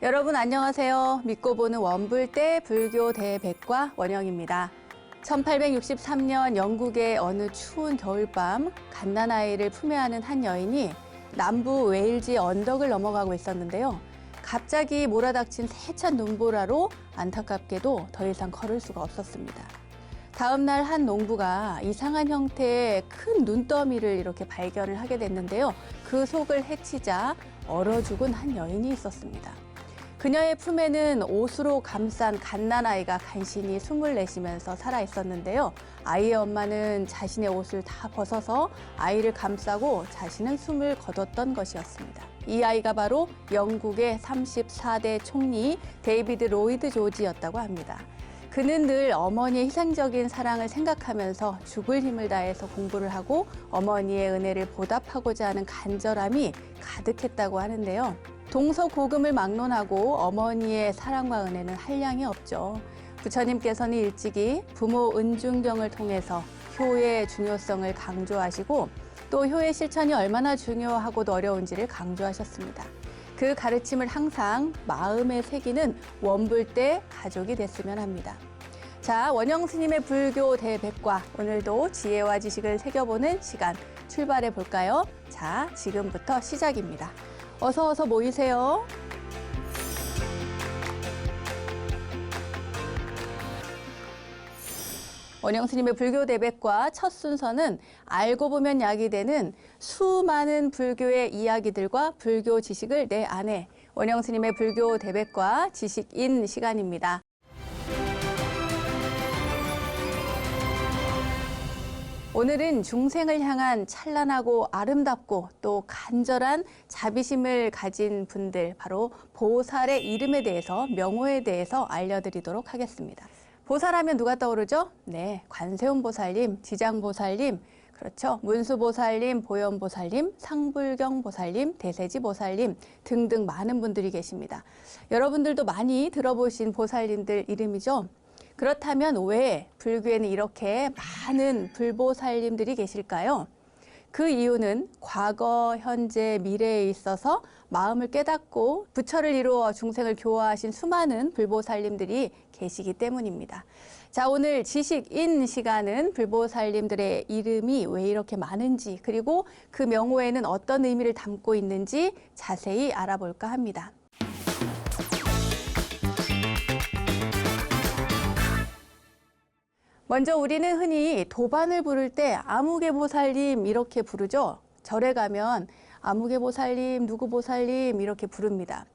여러분 안녕하세요. 믿고 보는 원불대 불교 대백과 원영입니다. 1863년 영국의 어느 추운 겨울밤 갓난아이를 품에 안은 한 여인이 남부 웨일즈 언덕을 넘어가고 있었는데요. 갑자기 몰아닥친 세찬 눈보라로 안타깝게도 더 이상 걸을 수가 없었습니다. 다음 날 한 농부가 이상한 형태의 큰 눈더미를 이렇게 발견을 하게 됐는데요. 그 속을 헤치자 얼어 죽은 한 여인이 있었습니다. 그녀의 품에는 옷으로 감싼 갓난아이가 간신히 숨을 내쉬면서 살아 있었는데요. 아이의 엄마는 자신의 옷을 다 벗어서 아이를 감싸고 자신은 숨을 거뒀던 것이었습니다. 이 아이가 바로 영국의 34대 총리 데이비드 로이드 조지였다고 합니다. 그는 늘 어머니의 희생적인 사랑을 생각하면서 죽을 힘을 다해서 공부를 하고 어머니의 은혜를 보답하고자 하는 간절함이 가득했다고 하는데요. 동서고금을 막론하고 어머니의 사랑과 은혜는 한량이 없죠. 부처님께서는 일찍이 부모 은중경을 통해서 효의 중요성을 강조하시고 또 효의 실천이 얼마나 중요하고도 어려운지를 강조하셨습니다. 그 가르침을 항상 마음에 새기는 원불대 가족이 됐으면 합니다. 자, 원영 스님의 불교 대백과 오늘도 지혜와 지식을 새겨보는 시간 출발해 볼까요? 자, 지금부터 시작입니다. 어서 모이세요. 원영 스님의 불교 대백과 첫 순서는 알고 보면 약이 되는 수많은 불교의 이야기들과 불교 지식을 내 안에 원영 스님의 불교 대백과 지식인 시간입니다. 오늘은 중생을 향한 찬란하고 아름답고 또 간절한 자비심을 가진 분들, 바로 보살의 이름에 대해서, 명호에 대해서 알려드리도록 하겠습니다. 보살하면 누가 떠오르죠? 네, 관세음보살님, 지장보살님, 그렇죠. 문수보살님, 보현보살님, 상불경보살님, 대세지보살님 등등 많은 분들이 계십니다. 여러분들도 많이 들어보신 보살님들 이름이죠. 그렇다면 왜 불교에는 이렇게 많은 불보살님들이 계실까요? 그 이유는 과거, 현재, 미래에 있어서 마음을 깨닫고 부처를 이루어 중생을 교화하신 수많은 불보살님들이 계시기 때문입니다. 자, 오늘 지식인 시간은 불보살님들의 이름이 왜 이렇게 많은지, 그리고 그 명호에는 어떤 의미를 담고 있는지 자세히 알아볼까 합니다. 먼저 우리는 흔히 도반을 부를 때 아무개보살님 이렇게 부르죠. 절에 가면 아무개보살님, 누구보살님 이렇게 부릅니다.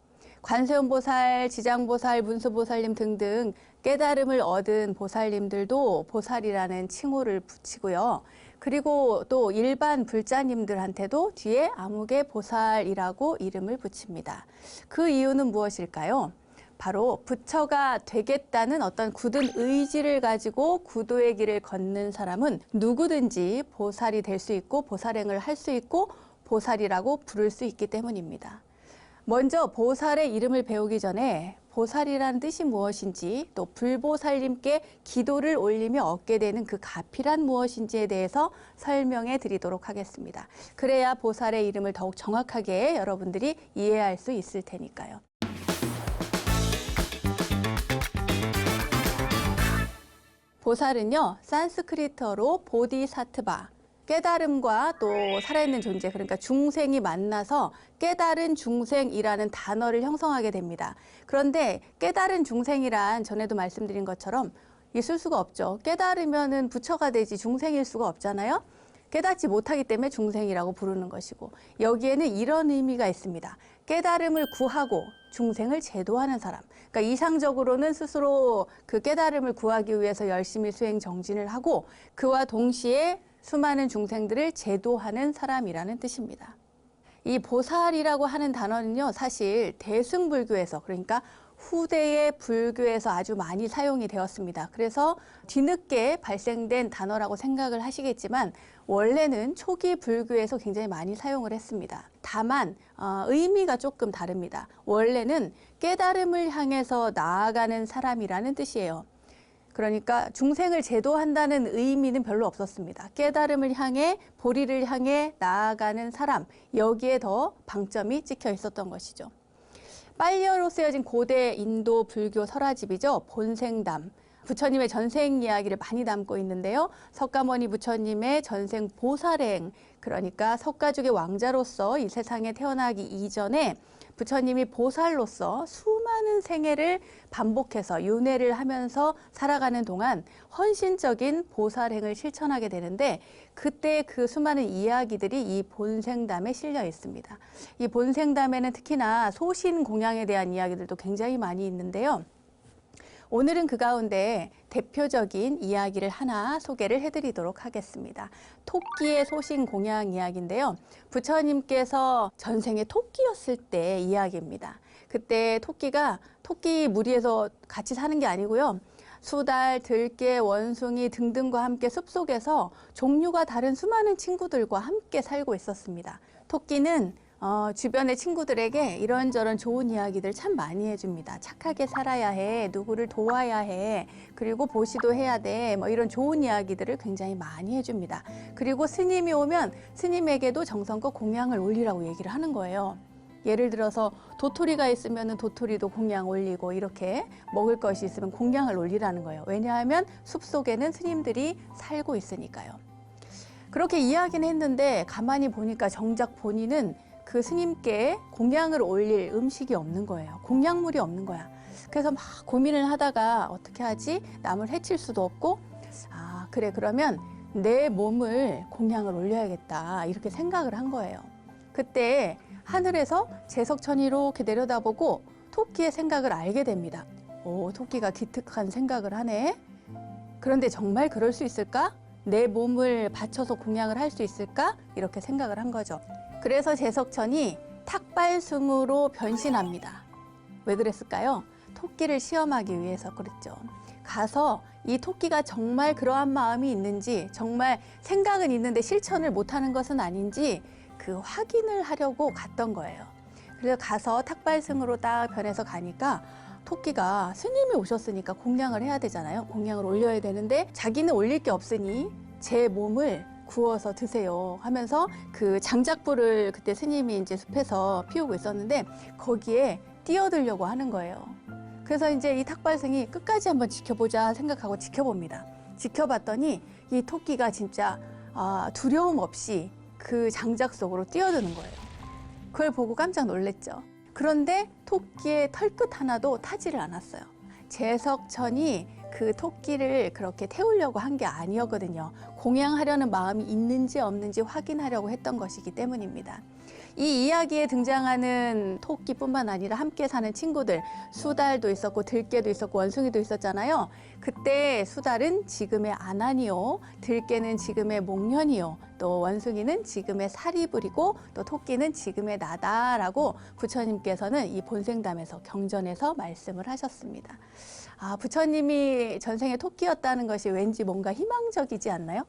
관세음보살, 지장보살, 문수보살님 등등 깨달음을 얻은 보살님들도 보살이라는 칭호를 붙이고요. 그리고 또 일반 불자님들한테도 뒤에 아무개보살이라고 이름을 붙입니다. 그 이유는 무엇일까요? 바로 부처가 되겠다는 어떤 굳은 의지를 가지고 구도의 길을 걷는 사람은 누구든지 보살이 될 수 있고 보살행을 할 수 있고 보살이라고 부를 수 있기 때문입니다. 먼저 보살의 이름을 배우기 전에 보살이라는 뜻이 무엇인지, 또 불보살님께 기도를 올리며 얻게 되는 그 가피란 무엇인지에 대해서 설명해 드리도록 하겠습니다. 그래야 보살의 이름을 더욱 정확하게 여러분들이 이해할 수 있을 테니까요. 보살은요, 산스크리트어로 보디사트바, 깨달음과 또 살아있는 존재, 그러니까 중생이 만나서 깨달은 중생이라는 단어를 형성하게 됩니다. 그런데 깨달은 중생이란 전에도 말씀드린 것처럼 있을 수가 없죠. 깨달으면은 부처가 되지 중생일 수가 없잖아요. 깨닫지 못하기 때문에 중생이라고 부르는 것이고, 여기에는 이런 의미가 있습니다. 깨달음을 구하고 중생을 제도하는 사람. 그러니까 이상적으로는 스스로 그 깨달음을 구하기 위해서 열심히 수행 정진을 하고 그와 동시에 수많은 중생들을 제도하는 사람이라는 뜻입니다. 이 보살이라고 하는 단어는요, 사실 대승불교에서, 그러니까 후대의 불교에서 아주 많이 사용이 되었습니다. 그래서 뒤늦게 발생된 단어라고 생각을 하시겠지만 원래는 초기 불교에서 굉장히 많이 사용을 했습니다. 다만 의미가 조금 다릅니다. 원래는 깨달음을 향해서 나아가는 사람이라는 뜻이에요. 그러니까 중생을 제도한다는 의미는 별로 없었습니다. 깨달음을 향해, 보리를 향해 나아가는 사람, 여기에 더 방점이 찍혀 있었던 것이죠. 빨려로 쓰여진 고대 인도 불교 설화집이죠. 본생담. 부처님의 전생 이야기를 많이 담고 있는데요. 석가모니 부처님의 전생 보살행, 그러니까 석가족의 왕자로서 이 세상에 태어나기 이전에 부처님이 보살로서 수많은 생애를 반복해서 윤회를 하면서 살아가는 동안 헌신적인 보살행을 실천하게 되는데, 그때 그 수많은 이야기들이 이 본생담에 실려 있습니다. 이 본생담에는 특히나 소신 공양에 대한 이야기들도 굉장히 많이 있는데요. 오늘은 그 가운데 대표적인 이야기를 하나 소개를 해드리도록 하겠습니다. 토끼의 소신 공양 이야기인데요. 부처님께서 전생에 토끼였을 때 이야기입니다. 그때 토끼가 토끼 무리에서 같이 사는 게 아니고요. 수달, 들깨, 원숭이 등등과 함께 숲속에서 종류가 다른 수많은 친구들과 함께 살고 있었습니다. 토끼는 주변의 친구들에게 이런저런 좋은 이야기들 참 많이 해줍니다. 착하게 살아야 해, 누구를 도와야 해, 그리고 보시도 해야 돼, 뭐 이런 좋은 이야기들을 굉장히 많이 해줍니다. 그리고 스님이 오면 스님에게도 정성껏 공양을 올리라고 얘기를 하는 거예요. 예를 들어서 도토리가 있으면 도토리도 공양 올리고, 이렇게 먹을 것이 있으면 공양을 올리라는 거예요. 왜냐하면 숲속에는 스님들이 살고 있으니까요. 그렇게 이야기는 했는데 가만히 보니까 정작 본인은 그 스님께 공양을 올릴 음식이 없는 거예요. 공양물이 없는 거야. 그래서 막 고민을 하다가 어떻게 하지? 남을 해칠 수도 없고, 그래, 그러면 내 몸을 공양을 올려야겠다, 이렇게 생각을 한 거예요. 그때 하늘에서 제석천이 이렇게 내려다보고 토끼의 생각을 알게 됩니다. 오, 토끼가 기특한 생각을 하네. 그런데 정말 그럴 수 있을까? 내 몸을 바쳐서 공양을 할 수 있을까? 이렇게 생각을 한 거죠. 그래서 제석천이 탁발승으로 변신합니다. 왜 그랬을까요? 토끼를 시험하기 위해서 그랬죠. 가서 이 토끼가 정말 그러한 마음이 있는지, 정말 생각은 있는데 실천을 못하는 것은 아닌지 그 확인을 하려고 갔던 거예요. 그래서 가서 탁발승으로 딱 변해서 가니까 토끼가 스님이 오셨으니까 공양을 해야 되잖아요. 공양을 올려야 되는데 자기는 올릴 게 없으니 제 몸을 구워서 드세요 하면서 그 장작불을 그때 스님이 이제 숲에서 피우고 있었는데 거기에 뛰어들려고 하는 거예요. 그래서 이제 이 탁발승이 끝까지 한번 지켜보자 생각하고 지켜봅니다. 지켜봤더니 이 토끼가 진짜 두려움 없이 그 장작 속으로 뛰어드는 거예요. 그걸 보고 깜짝 놀랐죠. 그런데 토끼의 털끝 하나도 타지를 않았어요. 제석천이 그 토끼를 그렇게 태우려고 한 게 아니었거든요. 공양하려는 마음이 있는지 없는지 확인하려고 했던 것이기 때문입니다. 이 이야기에 등장하는 토끼뿐만 아니라 함께 사는 친구들, 수달도 있었고 들깨도 있었고 원숭이도 있었잖아요. 그때 수달은 지금의 아난이요, 들깨는 지금의 목련이요, 또 원숭이는 지금의 사리불이고 또 토끼는 지금의 나다라고 부처님께서는 이 본생담에서 경전에서 말씀을 하셨습니다. 부처님이 전생에 토끼였다는 것이 왠지 뭔가 희망적이지 않나요?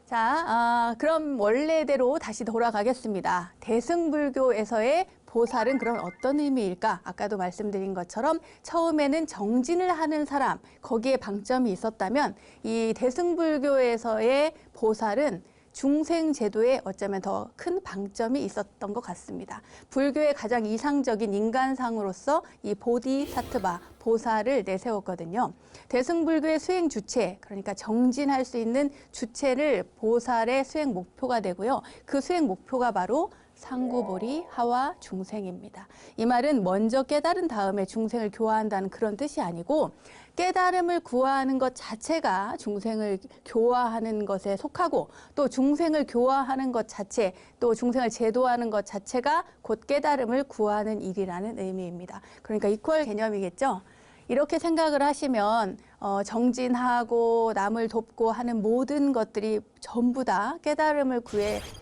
자, 그럼 원래대로 다시 돌아가겠습니다. 대승불교에서의 보살은 그럼 어떤 의미일까? 아까도 말씀드린 것처럼 처음에는 정진을 하는 사람, 거기에 방점이 있었다면 이 대승불교에서의 보살은 중생제도에 어쩌면 더 큰 방점이 있었던 것 같습니다. 불교의 가장 이상적인 인간상으로서 이 보디사트바, 보살을 내세웠거든요. 대승불교의 수행 주체, 그러니까 정진할 수 있는 주체를 보살의 수행 목표가 되고요. 그 수행 목표가 바로 상구보리 하와 중생입니다. 이 말은 먼저 깨달은 다음에 중생을 교화한다는 그런 뜻이 아니고, 깨달음을 구하는 것 자체가 중생을 교화하는 것에 속하고, 또 중생을 교화하는 것 자체, 또 중생을 제도하는 것 자체가 곧 깨달음을 구하는 일이라는 의미입니다. 그러니까 이퀄 개념이겠죠. 이렇게 생각을 하시면 정진하고 남을 돕고 하는 모든 것들이 전부 다 깨달음을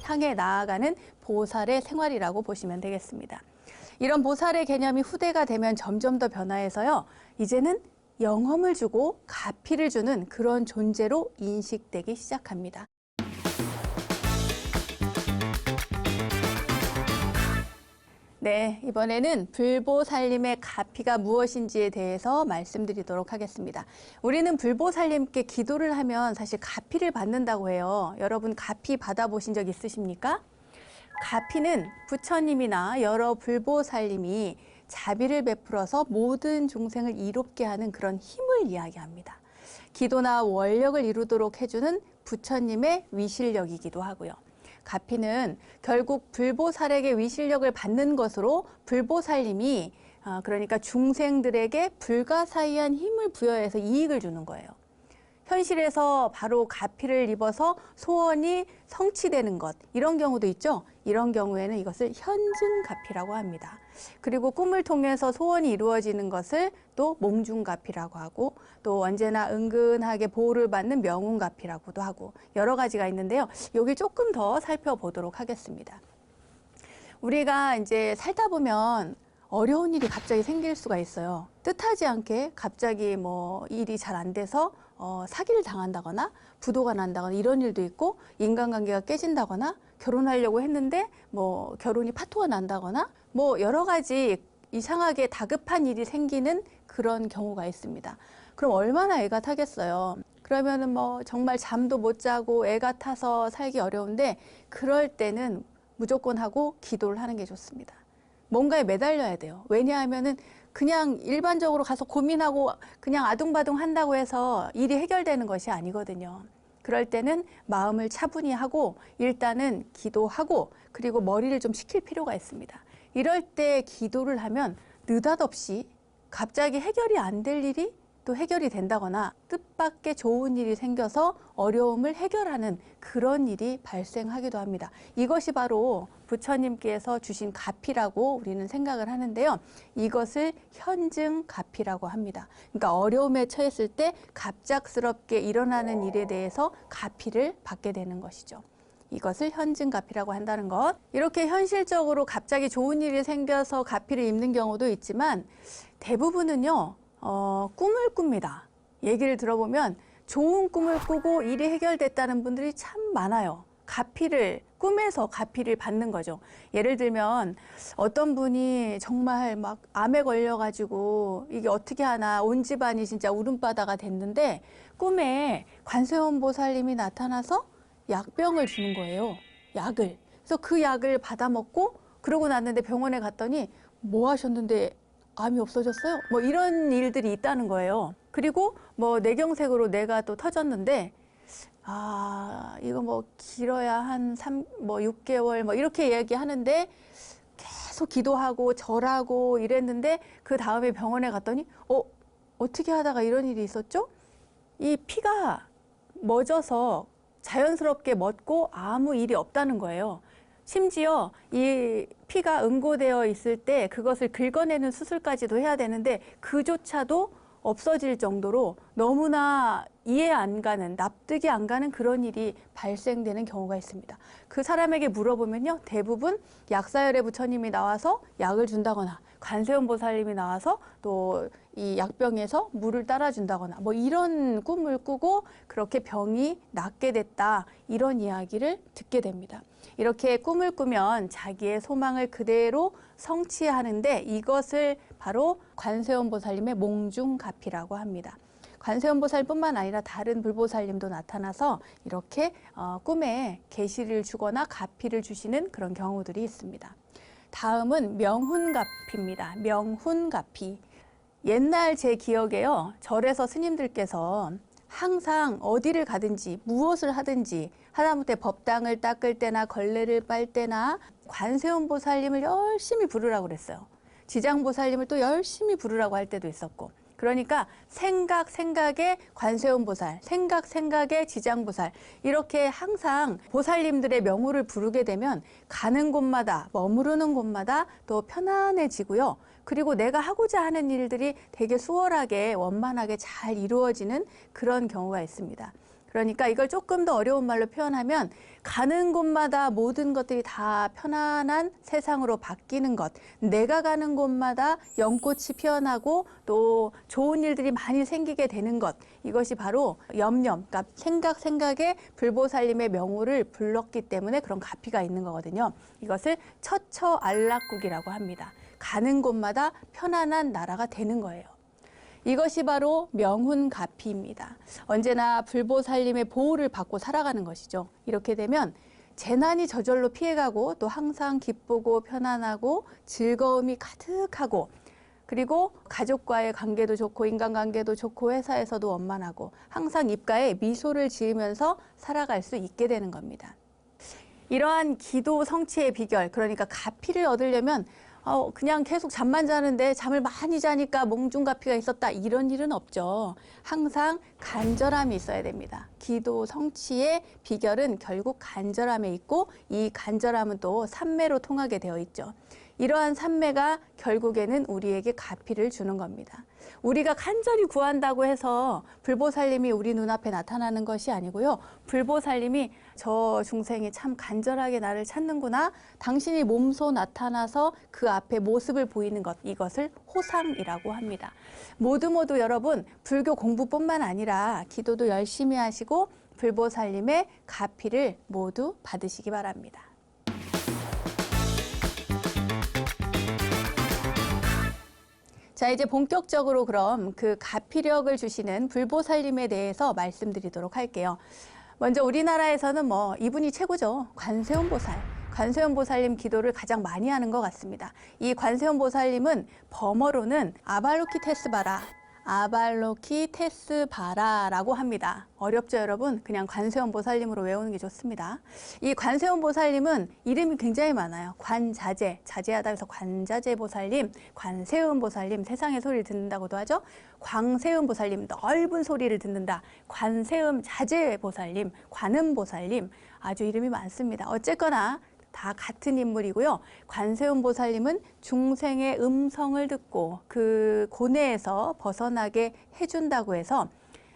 향해 나아가는 보살의 생활이라고 보시면 되겠습니다. 이런 보살의 개념이 후대가 되면 점점 더 변화해서요, 이제는 영험을 주고 가피를 주는 그런 존재로 인식되기 시작합니다. 네, 이번에는 불보살님의 가피가 무엇인지에 대해서 말씀드리도록 하겠습니다. 우리는 불보살님께 기도를 하면 사실 가피를 받는다고 해요. 여러분 가피 받아보신 적 있으십니까? 가피는 부처님이나 여러 불보살님이 자비를 베풀어서 모든 중생을 이롭게 하는 그런 힘을 이야기합니다. 기도나 원력을 이루도록 해주는 부처님의 위실력이기도 하고요. 가피는 결국 불보살에게 위실력을 받는 것으로 불보살님이 그러니까 중생들에게 불가사의한 힘을 부여해서 이익을 주는 거예요. 현실에서 바로 가피를 입어서 소원이 성취되는 것, 이런 경우도 있죠. 이런 경우에는 이것을 현증가피라고 합니다. 그리고 꿈을 통해서 소원이 이루어지는 것을 또 몽중가피라고 하고, 또 언제나 은근하게 보호를 받는 명운가피라고도 하고, 여러 가지가 있는데요. 여기 조금 더 살펴보도록 하겠습니다. 우리가 이제 살다 보면 어려운 일이 갑자기 생길 수가 있어요. 뜻하지 않게 갑자기 뭐 일이 잘 안 돼서 사기를 당한다거나 부도가 난다거나 이런 일도 있고, 인간관계가 깨진다거나 결혼하려고 했는데 뭐 결혼이 파토가 난다거나 뭐 여러 가지 이상하게 다급한 일이 생기는 그런 경우가 있습니다. 그럼 얼마나 애가 타겠어요. 그러면은 뭐 정말 잠도 못 자고 애가 타서 살기 어려운데, 그럴 때는 무조건 하고 기도를 하는 게 좋습니다. 뭔가에 매달려야 돼요. 왜냐하면은 그냥 일반적으로 가서 고민하고 그냥 아둥바둥 한다고 해서 일이 해결되는 것이 아니거든요. 그럴 때는 마음을 차분히 하고 일단은 기도하고, 그리고 머리를 좀 식힐 필요가 있습니다. 이럴 때 기도를 하면 느닷없이 갑자기 해결이 안 될 일이 또 해결이 된다거나 뜻밖의 좋은 일이 생겨서 어려움을 해결하는 그런 일이 발생하기도 합니다. 이것이 바로 부처님께서 주신 가피라고 우리는 생각을 하는데요. 이것을 현증가피라고 합니다. 그러니까 어려움에 처했을 때 갑작스럽게 일어나는 일에 대해서 가피를 받게 되는 것이죠. 이것을 현증가피라고 한다는 것. 이렇게 현실적으로 갑자기 좋은 일이 생겨서 가피를 입는 경우도 있지만, 대부분은요 꿈을 꿉니다. 얘기를 들어보면 좋은 꿈을 꾸고 일이 해결됐다는 분들이 참 많아요. 꿈에서 가피를 받는 거죠. 예를 들면 어떤 분이 정말 막 암에 걸려가지고 이게 어떻게 하나 온 집안이 진짜 울음바다가 됐는데, 꿈에 관세음보살님이 나타나서 약병을 주는 거예요. 약을. 그래서 그 약을 받아 먹고 그러고 났는데 병원에 갔더니 뭐 하셨는데 암이 없어졌어요? 뭐 이런 일들이 있다는 거예요. 그리고 뭐 뇌경색으로 뇌가 또 터졌는데, 이거 뭐 길어야 한 6개월 뭐 이렇게 얘기하는데 계속 기도하고 절하고 이랬는데, 그 다음에 병원에 갔더니 어떻게 하다가 이런 일이 있었죠? 이 피가 멎어서 자연스럽게 멎고 아무 일이 없다는 거예요. 심지어 이 피가 응고되어 있을 때 그것을 긁어내는 수술까지도 해야 되는데, 그조차도 없어질 정도로 너무나 이해 안 가는, 납득이 안 가는 그런 일이 발생되는 경우가 있습니다. 그 사람에게 물어보면요, 대부분 약사열의 부처님이 나와서 약을 준다거나 관세음보살님이 나와서 또 이 약병에서 물을 따라준다거나 뭐 이런 꿈을 꾸고 그렇게 병이 낫게 됐다, 이런 이야기를 듣게 됩니다. 이렇게 꿈을 꾸면 자기의 소망을 그대로 성취하는데, 이것을 바로 관세음보살님의 몽중가피라고 합니다. 관세음보살뿐만 아니라 다른 불보살님도 나타나서 이렇게 꿈에 계시를 주거나 가피를 주시는 그런 경우들이 있습니다. 다음은 명훈가피입니다. 명훈가피. 옛날 제 기억에요, 절에서 스님들께서 항상 어디를 가든지 무엇을 하든지 하다못해 법당을 닦을 때나 걸레를 빨 때나 관세음보살님을 열심히 부르라고 그랬어요. 지장보살님을 또 열심히 부르라고 할 때도 있었고, 그러니까 생각에 관세음보살, 생각에 지장보살, 이렇게 항상 보살님들의 명호를 부르게 되면 가는 곳마다, 머무르는 곳마다 또 편안해지고요. 그리고 내가 하고자 하는 일들이 되게 수월하게 원만하게 잘 이루어지는 그런 경우가 있습니다. 그러니까 이걸 조금 더 어려운 말로 표현하면, 가는 곳마다 모든 것들이 다 편안한 세상으로 바뀌는 것, 내가 가는 곳마다 연꽃이 피어나고 또 좋은 일들이 많이 생기게 되는 것, 이것이 바로 염념, 그러니까 생각에 불보살님의 명호를 불렀기 때문에 그런 가피가 있는 거거든요. 이것을 처처안락국이라고 합니다. 가는 곳마다 편안한 나라가 되는 거예요. 이것이 바로 명훈가피입니다. 언제나 불보살님의 보호를 받고 살아가는 것이죠. 이렇게 되면 재난이 저절로 피해가고 또 항상 기쁘고 편안하고 즐거움이 가득하고 그리고 가족과의 관계도 좋고 인간관계도 좋고 회사에서도 원만하고 항상 입가에 미소를 지으면서 살아갈 수 있게 되는 겁니다. 이러한 기도 성취의 비결, 그러니까 가피를 얻으려면 그냥 계속 잠만 자는데 잠을 많이 자니까 몽중가피가 있었다, 이런 일은 없죠. 항상 간절함이 있어야 됩니다. 기도 성취의 비결은 결국 간절함에 있고, 이 간절함은 또 삼매로 통하게 되어 있죠. 이러한 삼매가 결국에는 우리에게 가피를 주는 겁니다. 우리가 간절히 구한다고 해서 불보살님이 우리 눈앞에 나타나는 것이 아니고요. 불보살님이 저 중생이 참 간절하게 나를 찾는구나, 당신이 몸소 나타나서 그 앞에 모습을 보이는 것, 이것을 호상이라고 합니다. 모두 여러분, 불교 공부뿐만 아니라 기도도 열심히 하시고 불보살님의 가피를 모두 받으시기 바랍니다. 자, 이제 본격적으로 그럼 그 가피력을 주시는 불보살님에 대해서 말씀드리도록 할게요. 먼저 우리나라에서는 이분이 최고죠. 관세음보살. 관세음보살님 기도를 가장 많이 하는 것 같습니다. 이 관세음보살님은 범어로는 아발로키테스바라라고 합니다. 어렵죠, 여러분? 그냥 관세음보살님으로 외우는 게 좋습니다. 이 관세음보살님은 이름이 굉장히 많아요. 관자재, 자제하다 해서 관자재보살님, 관세음보살님, 세상의 소리를 듣는다고도 하죠. 광세음보살님, 넓은 소리를 듣는다. 관세음자재보살님, 관음보살님, 아주 이름이 많습니다. 어쨌거나 다 같은 인물이고요. 관세음보살님은 중생의 음성을 듣고 그 고뇌에서 벗어나게 해준다고 해서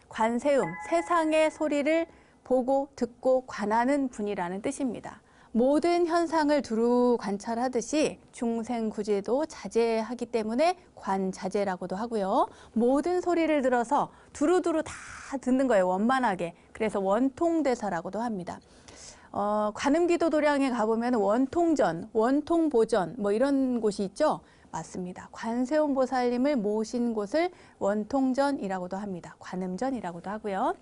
관세음, 세상의 소리를 보고 듣고 관하는 분이라는 뜻입니다. 모든 현상을 두루 관찰하듯이 중생 구제도 자제하기 때문에 관자제라고도 하고요. 모든 소리를 들어서 두루두루 다 듣는 거예요. 원만하게. 그래서 원통대사라고도 합니다. 관음기도 도량에 가보면 원통전, 원통보전 이런 곳이 있죠. 맞습니다. 관세음보살님을 모신 곳을 원통전이라고도 합니다. 관음전이라고도 하고요.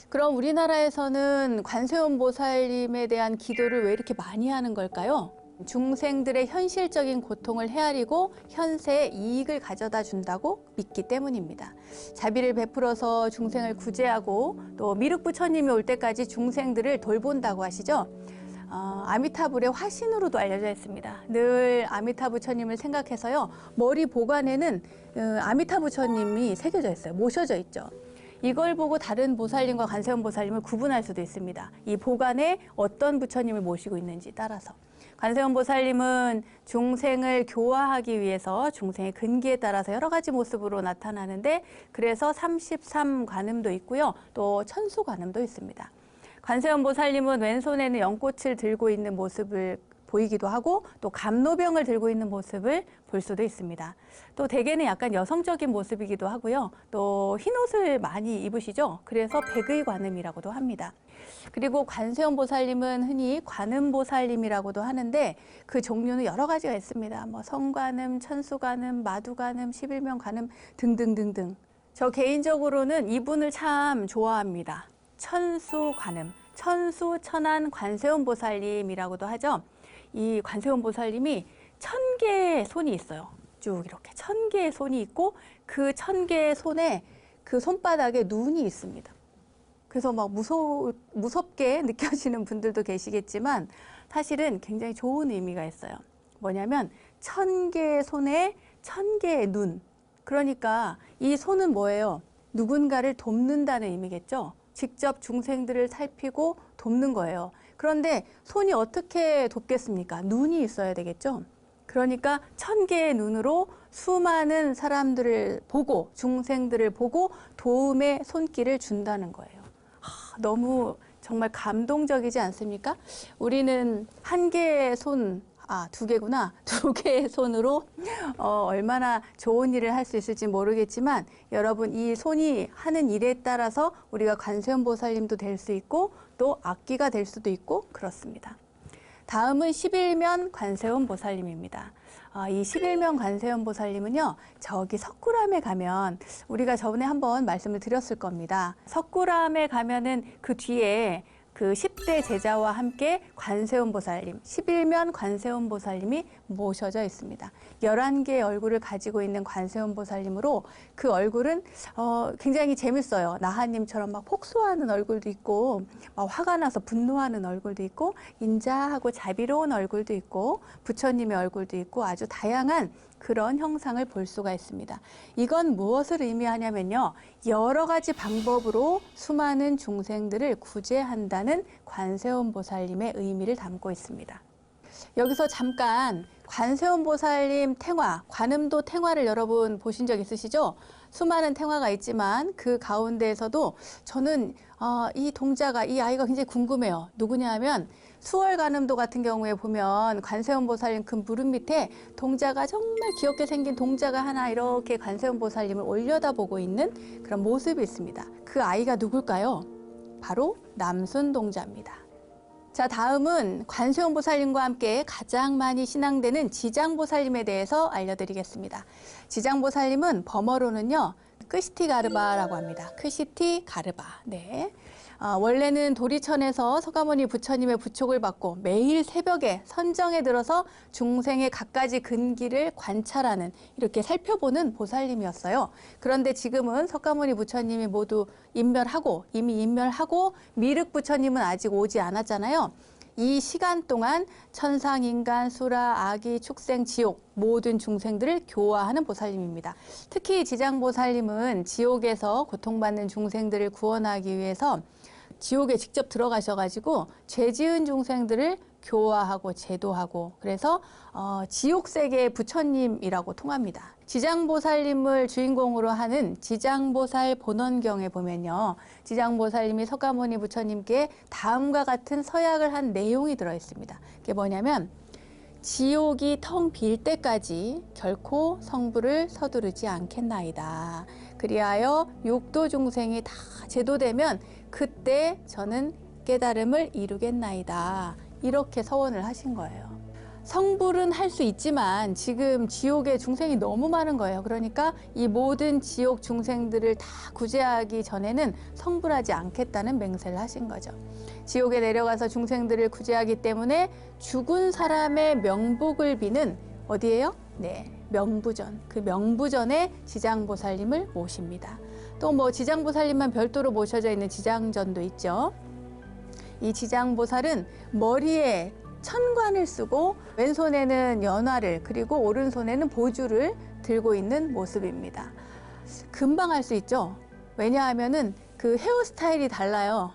그럼 우리나라에서는 관세음보살님에 대한 기도를 왜 이렇게 많이 하는 걸까요? 중생들의 현실적인 고통을 헤아리고 현세에 이익을 가져다 준다고 믿기 때문입니다. 자비를 베풀어서 중생을 구제하고 또 미륵부처님이 올 때까지 중생들을 돌본다고 하시죠. 아미타불의 화신으로도 알려져 있습니다. 늘 아미타부처님을 생각해서요. 머리 보관에는 아미타부처님이 새겨져 있어요. 모셔져 있죠. 이걸 보고 다른 보살님과 관세음보살님을 구분할 수도 있습니다. 이 보관에 어떤 부처님을 모시고 있는지 따라서. 관세음보살님은 중생을 교화하기 위해서 중생의 근기에 따라서 여러 가지 모습으로 나타나는데, 그래서 33관음도 있고요. 또 천수관음도 있습니다. 관세음보살님은 왼손에는 연꽃을 들고 있는 모습을 보이기도 하고, 또 감로병을 들고 있는 모습을 볼 수도 있습니다. 또 대개는 약간 여성적인 모습이기도 하고요. 또 흰옷을 많이 입으시죠. 그래서 백의관음이라고도 합니다. 그리고 관세음보살님은 흔히 관음보살님이라고도 하는데, 그 종류는 여러 가지가 있습니다. 성관음, 천수관음, 마두관음, 11명관음 등등등등. 저 개인적으로는 이분을 참 좋아합니다. 천수관음, 천수천안 관세음보살님이라고도 하죠. 이 관세음보살님이 1000개의 손이 있어요. 쭉 이렇게 1000개의 손이 있고, 그 1000개의 손에 그 손바닥에 눈이 있습니다. 그래서 무섭게 느껴지는 분들도 계시겠지만 사실은 굉장히 좋은 의미가 있어요. 뭐냐면 1000개의 손에 1000개의 눈. 그러니까 이 손은 뭐예요? 누군가를 돕는다는 의미겠죠. 직접 중생들을 살피고 돕는 거예요. 그런데 손이 어떻게 돕겠습니까? 눈이 있어야 되겠죠. 그러니까 1000개의 눈으로 수많은 사람들을 보고, 중생들을 보고 도움의 손길을 준다는 거예요. 너무 정말 감동적이지 않습니까? 우리는 한 개의 손, 두 개구나. 2개의 손으로 얼마나 좋은 일을 할 수 있을지 모르겠지만, 여러분, 이 손이 하는 일에 따라서 우리가 관세음보살님도 될 수 있고 또 악기가 될 수도 있고 그렇습니다. 다음은 11면 관세음보살님입니다. 이 11면 관세음보살님은요, 저기 석굴암에 가면, 우리가 저번에 한번 말씀을 드렸을 겁니다. 석굴암에 가면은 그 뒤에 그 10대 제자와 함께 관세음보살님, 11면 관세음보살님이 모셔져 있습니다. 11개의 얼굴을 가지고 있는 관세음보살님으로 그 얼굴은 굉장히 재밌어요. 나하님처럼 막 폭소하는 얼굴도 있고, 막 화가 나서 분노하는 얼굴도 있고, 인자하고 자비로운 얼굴도 있고, 부처님의 얼굴도 있고, 아주 다양한 그런 형상을 볼 수가 있습니다. 이건 무엇을 의미하냐면요. 여러 가지 방법으로 수많은 중생들을 구제한다는 관세음보살님의 의미를 담고 있습니다. 여기서 잠깐 관세음보살님 탱화, 관음도 탱화를 여러분 보신 적 있으시죠? 수많은 탱화가 있지만 그 가운데에서도 저는 이 동자가, 이 아이가 굉장히 궁금해요. 누구냐 하면 수월관음도 같은 경우에 보면 관세음보살님 그 무릎 밑에 동자가 정말 귀엽게 생긴 동자가 하나 이렇게 관세음보살님을 올려다보고 있는 그런 모습이 있습니다. 그 아이가 누굴까요? 바로 남순동자입니다. 자, 다음은 관세음보살님과 함께 가장 많이 신앙되는 지장보살님에 대해서 알려드리겠습니다. 지장보살님은 범어로는요, 크시티가르바라고 합니다. 크시티가르바. 네. 원래는 도리천에서 서가모니 부처님의 부촉을 받고 매일 새벽에 선정에 들어서 중생의 갖가지 근기를 관찰하는, 이렇게 살펴보는 보살님이었어요. 그런데 지금은 서가모니 부처님이 모두 이미 인멸하고 미륵 부처님은 아직 오지 않았잖아요. 이 시간 동안 천상, 인간, 수라, 아기, 축생, 지옥 모든 중생들을 교화하는 보살님입니다. 특히 지장보살님은 지옥에서 고통받는 중생들을 구원하기 위해서 지옥에 직접 들어가셔가지고 죄 지은 중생들을 교화하고 제도하고, 그래서 지옥세계의 부처님이라고 통합니다. 지장보살님을 주인공으로 하는 지장보살 본원경에 보면요, 지장보살님이 서가모니 부처님께 다음과 같은 서약을 한 내용이 들어 있습니다. 그게 뭐냐면, 지옥이 텅 빌 때까지 결코 성부를 서두르지 않겠나이다. 그리하여 육도 중생이 다 제도되면 그때 저는 깨달음을 이루겠나이다. 이렇게 서원을 하신 거예요. 성불은 할 수 있지만 지금 지옥에 중생이 너무 많은 거예요. 그러니까 이 모든 지옥 중생들을 다 구제하기 전에는 성불하지 않겠다는 맹세를 하신 거죠. 지옥에 내려가서 중생들을 구제하기 때문에 죽은 사람의 명복을 비는, 어디예요? 네, 명부전. 그 명부전에 지장보살님을 모십니다. 또 뭐 지장보살님만 별도로 모셔져 있는 지장전도 있죠. 이 지장보살은 머리에 천관을 쓰고 왼손에는 연화를, 그리고 오른손에는 보주를 들고 있는 모습입니다. 금방 알 수 있죠. 왜냐하면은 그 헤어스타일이 달라요.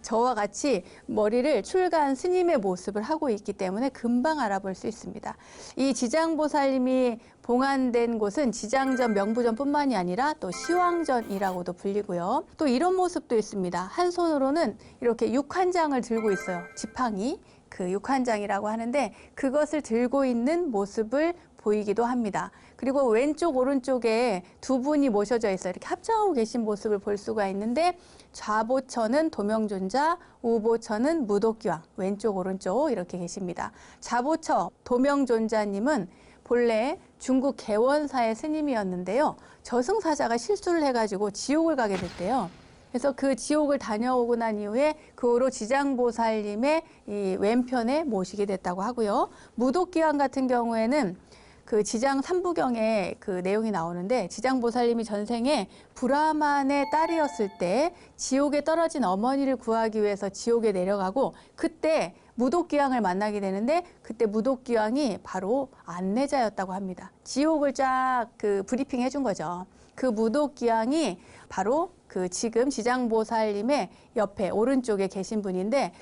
저와 같이 머리를 출가한 스님의 모습을 하고 있기 때문에 금방 알아볼 수 있습니다. 이 지장보살님이 봉안된 곳은 지장전, 명부전뿐만이 아니라 또 시황전이라고도 불리고요. 또 이런 모습도 있습니다. 한 손으로는 이렇게 육환장을 들고 있어요. 지팡이, 그 육환장이라고 하는데 그것을 들고 있는 모습을 보이기도 합니다. 그리고 왼쪽 오른쪽에 두 분이 모셔져 있어요. 이렇게 합장하고 계신 모습을 볼 수가 있는데, 좌보처는 도명존자, 우보처는 무독기왕, 왼쪽 오른쪽 이렇게 계십니다. 좌보처 도명존자님은 본래 중국 개원사의 스님이었는데요, 저승사자가 실수를 해가지고 지옥을 가게 됐대요. 그래서 그 지옥을 다녀오고 난 이후에 그 후로 지장보살님의 이 왼편에 모시게 됐다고 하고요. 무독기왕 같은 경우에는 그 지장 삼부경에 그 내용이 나오는데, 지장보살님이 전생에 브라만의 딸이었을 때 지옥에 떨어진 어머니를 구하기 위해서 지옥에 내려가고, 그때 무독기왕을 만나게 되는데 그때 무독기왕이 바로 안내자였다고 합니다. 지옥을 쫙 그 브리핑 해준 거죠. 그 무독기왕이 바로 그 지금 지장보살님의 옆에 오른쪽에 계신 분인데,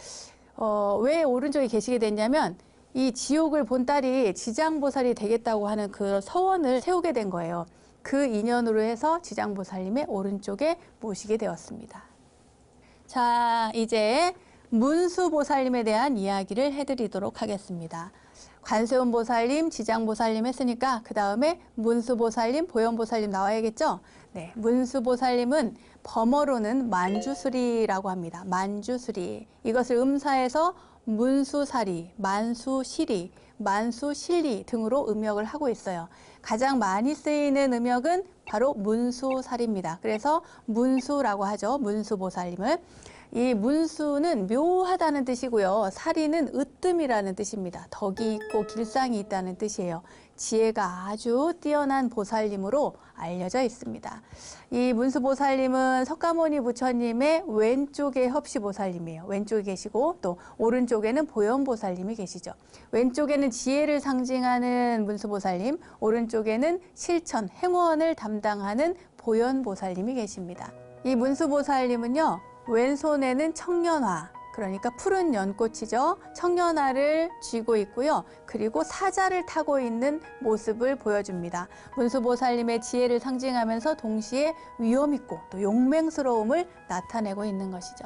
왜 오른쪽에 계시게 됐냐면 이 지옥을 본 딸이 지장보살이 되겠다고 하는 그 서원을 세우게 된 거예요. 그 인연으로 해서 지장보살님의 오른쪽에 모시게 되었습니다. 자, 이제 문수보살님에 대한 이야기를 해드리도록 하겠습니다. 관세음보살님, 지장보살님 했으니까 그 다음에 문수보살님, 보현보살님 나와야겠죠? 네, 문수보살님은 범어로는 만주수리라고 합니다. 만주수리. 이것을 음사해서 문수사리, 만수시리, 만수실리 등으로 음역을 하고 있어요. 가장 많이 쓰이는 음역은 바로 문수사리입니다. 그래서 문수라고 하죠. 문수보살님을. 이 문수는 묘하다는 뜻이고요. 사리는 으뜸이라는 뜻입니다. 덕이 있고 길상이 있다는 뜻이에요. 지혜가 아주 뛰어난 보살님으로 알려져 있습니다. 이 문수보살님은 석가모니 부처님의 왼쪽에 협시보살님이에요. 왼쪽에 계시고 또 오른쪽에는 보현보살님이 계시죠. 왼쪽에는 지혜를 상징하는 문수보살님, 오른쪽에는 실천, 행원을 담당하는 보현보살님이 계십니다. 이 문수보살님은요, 왼손에는 청년화, 그러니까 푸른 연꽃이죠. 청년화를 쥐고 있고요. 그리고 사자를 타고 있는 모습을 보여줍니다. 문수보살님의 지혜를 상징하면서 동시에 위험 있고 또 용맹스러움을 나타내고 있는 것이죠.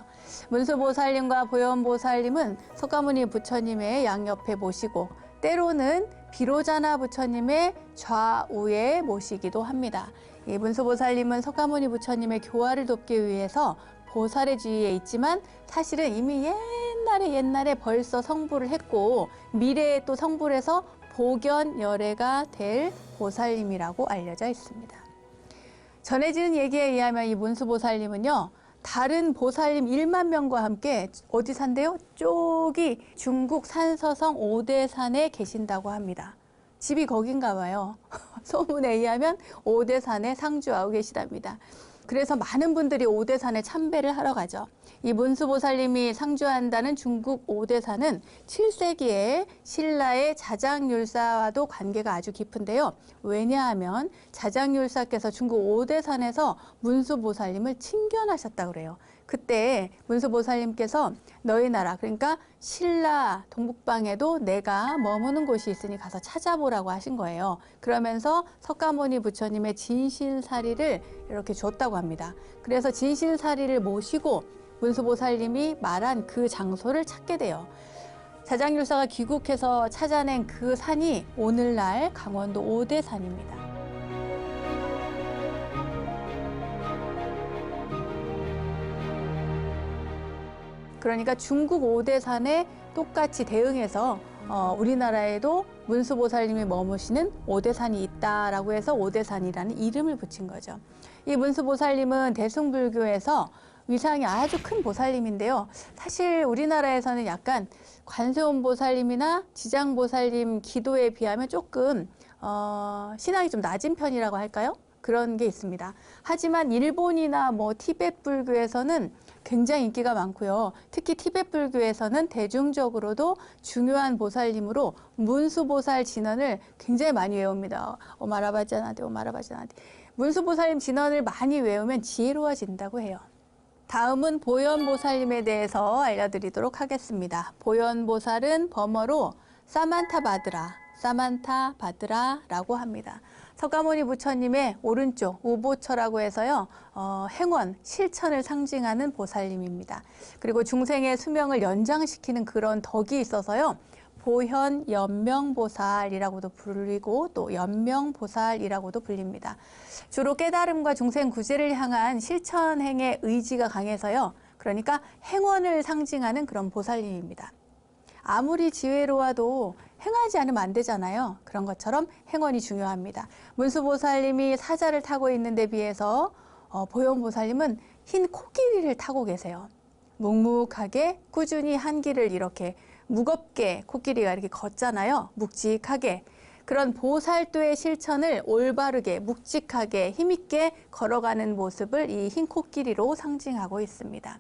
문수보살님과 보현보살님은 석가모니 부처님의 양옆에 모시고 때로는 비로자나 부처님의 좌우에 모시기도 합니다. 이 문수보살님은 석가모니 부처님의 교화를 돕기 위해서 보살의 지위에 있지만 사실은 이미 옛날에 벌써 성불을 했고 미래에 또 성불 해서 보견열애가 될 보살님이라고 알려져 있습니다. 전해지는 얘기에 의하면 이 문수보살님은요, 다른 보살님 1만 명과 함께 어디 산대요? 저기 중국 산서성 오대산에 계신다고 합니다. 집이 거긴가 봐요. 소문에 의하면 오대산에 상주하고 계시답니다. 그래서 많은 분들이 오대산에 참배를 하러 가죠. 이 문수보살님이 상주한다는 중국 오대산은 7세기에 신라의 자장율사와도 관계가 아주 깊은데요. 왜냐하면 자장율사께서 중국 오대산에서 문수보살님을 친견하셨다고 그래요. 그때 문수보살님께서 너희 나라, 그러니까 신라 동북방에도 내가 머무는 곳이 있으니 가서 찾아보라고 하신 거예요. 그러면서 석가모니 부처님의 진실사리를 이렇게 줬다고 합니다. 그래서 진실사리를 모시고 문수보살님이 말한 그 장소를 찾게 돼요. 자장율사가 귀국해서 찾아낸 그 산이 오늘날 강원도 오대산입니다. 그러니까 중국 오대산에 똑같이 대응해서 우리나라에도 문수보살님이 머무시는 오대산이 있다라고 해서 오대산이라는 이름을 붙인 거죠. 이 문수보살님은 대승불교에서 위상이 아주 큰 보살님인데요. 사실 우리나라에서는 약간 관세음보살님이나 지장보살님 기도에 비하면 조금 신앙이 좀 낮은 편이라고 할까요? 그런 게 있습니다. 하지만 일본이나 티베트 불교에서는 굉장히 인기가 많고요. 특히 티베트 불교에서는 대중적으로도 중요한 보살님으로 문수보살 진언을 굉장히 많이 외웁니다. 오마라바자나데 오마라바자나데. 문수보살님 진언을 많이 외우면 지혜로워진다고 해요. 다음은 보현보살님에 대해서 알려드리도록 하겠습니다. 보현보살은 범어로 사만타바드라라고 합니다. 석가모니 부처님의 오른쪽 우보처라고 해서요, 행원, 실천을 상징하는 보살님입니다. 그리고 중생의 수명을 연장시키는 그런 덕이 있어서요, 보현 연명보살이라고도 불리고 또 연명보살이라고도 불립니다. 주로 깨달음과 중생 구제를 향한 실천행의 의지가 강해서요, 그러니까 행원을 상징하는 그런 보살님입니다. 아무리 지혜로워도 행하지 않으면 안 되잖아요. 그런 것처럼 행원이 중요합니다. 문수보살님이 사자를 타고 있는 데 비해서 보현보살님은 흰 코끼리를 타고 계세요. 묵묵하게 꾸준히 한 길을 이렇게 무겁게 코끼리가 이렇게 걷잖아요. 묵직하게. 그런 보살도의 실천을 올바르게 묵직하게 힘있게 걸어가는 모습을 이 흰 코끼리로 상징하고 있습니다.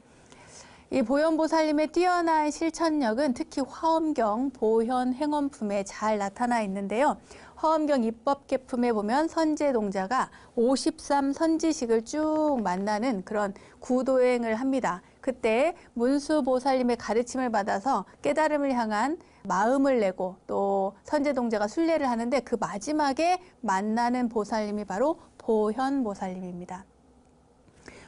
이 보현보살님의 뛰어난 실천력은 특히 화엄경 보현 행원품에 잘 나타나 있는데요. 화엄경 입법계품에 보면 선제동자가 53선지식을 쭉 만나는 그런 구도행을 합니다. 그때 문수보살님의 가르침을 받아서 깨달음을 향한 마음을 내고 또 선제동자가 순례를 하는데 그 마지막에 만나는 보살님이 바로 보현보살님입니다.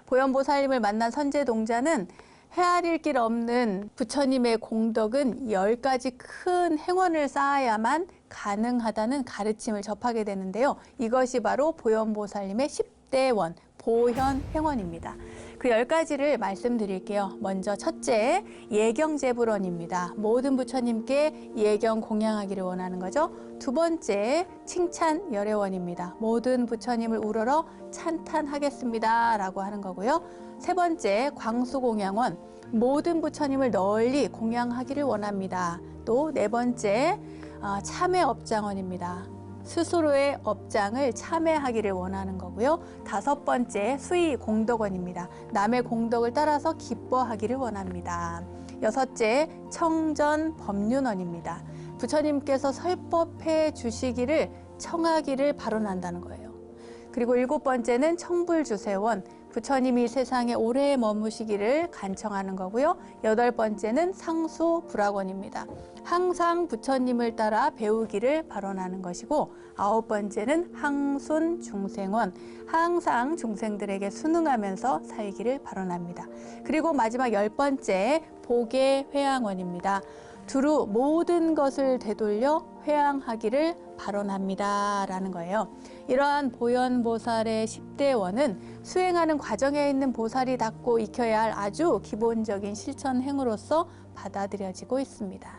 보현보살님을 만난 선제동자는 헤아릴 길 없는 부처님의 공덕은 10가지 큰 행원을 쌓아야만 가능하다는 가르침을 접하게 되는데요. 이것이 바로 보현보살님의 10대원, 보현행원입니다. 그 10가지를 말씀드릴게요. 먼저 첫째, 예경제불원입니다. 모든 부처님께 예경 공양하기를 원하는 거죠. 두 번째, 칭찬열애원입니다. 모든 부처님을 우러러 찬탄하겠습니다 라고 하는 거고요. 세 번째, 광수공양원. 모든 부처님을 널리 공양하기를 원합니다. 또 네 번째, 참회 업장원입니다. 스스로의 업장을 참회하기를 원하는 거고요. 다섯 번째, 수의 공덕원입니다. 남의 공덕을 따라서 기뻐하기를 원합니다. 여섯째, 청전 법륜원입니다. 부처님께서 설법해 주시기를 청하기를 발언한다는 거예요. 그리고 일곱 번째는 청불주세원, 부처님이 세상에 오래 머무시기를 간청하는 거고요. 여덟 번째는 상수불학원입니다. 항상 부처님을 따라 배우기를 발언하는 것이고, 아홉 번째는 항순중생원, 항상 중생들에게 순응하면서 살기를 발언합니다. 그리고 마지막 열 번째, 복예회양원입니다. 두루 모든 것을 되돌려 회양하기를 발언합니다 라는 거예요. 이러한 보현보살의 10대 원은 수행하는 과정에 있는 보살이 닦고 익혀야 할 아주 기본적인 실천 행으로서 받아들여지고 있습니다.